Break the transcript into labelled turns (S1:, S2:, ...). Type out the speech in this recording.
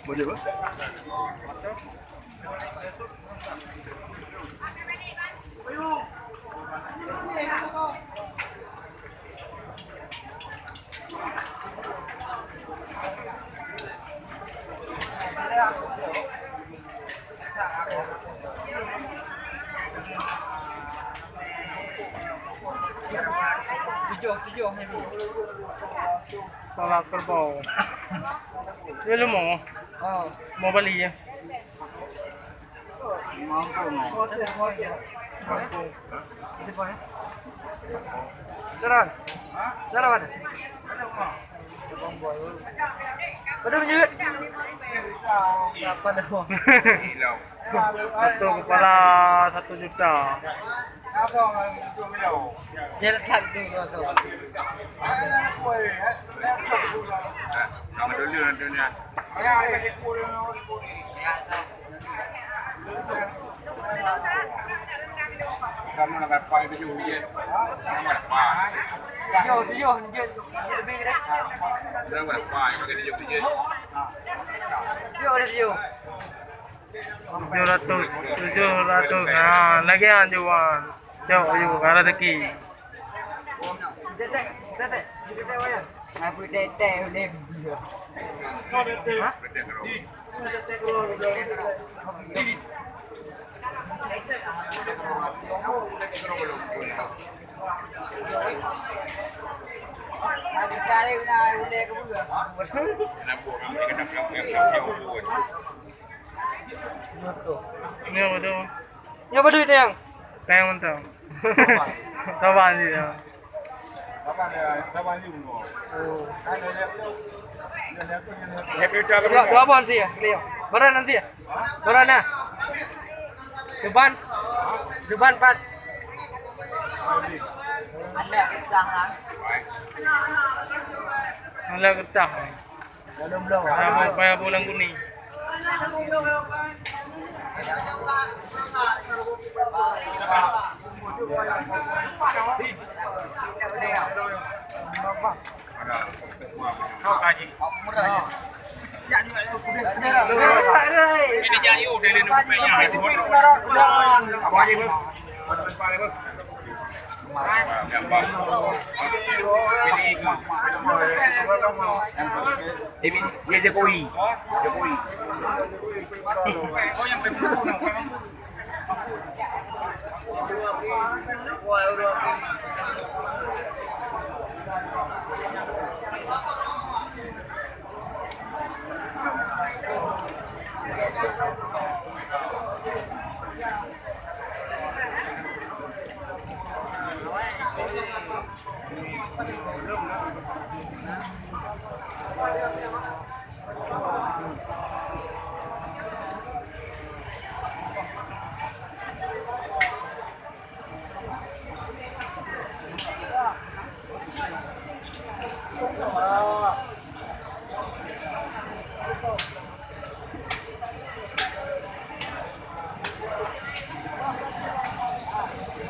S1: Boleh apa?
S2: Tujuh
S1: Salah kerbau. Dia lu mau?
S2: Oh,
S1: Mau beli ya?
S2: mampu. Jalan. Jalan mana? Ada menjut. Apa dah?
S1: Satu kepala 1 juta.
S2: Jalan tak tu rasa.
S3: Nama dulu dunia. Kamu nak apa itu juga? Kamu apa?
S2: Tujuh, lebih dah.
S3: Kamu apa? Yang kita juga juga.
S2: Tujuh.
S1: 700. Nah, lagi yang jual. Jauh juga rezeki.
S2: Tete. Kita waya. Aku tete udah. Aku cari udah ke bulan.
S3: Kenapa kamu kadang-kadang
S1: Ini apa tu?
S2: Ini apa duit yang?
S1: Kayak mentang. Kapan sih ya?
S2: Dua apa sih ya? Berapa nanti ya? Berapa nah? Depan 4. Ada kesalahan.
S1: Malah getah.
S2: Belum.
S1: Sama payah bulan kuning.
S3: Ini jadi udah di numpanya itu. Apa aja bang? Ini dia Jokowi. Oh yang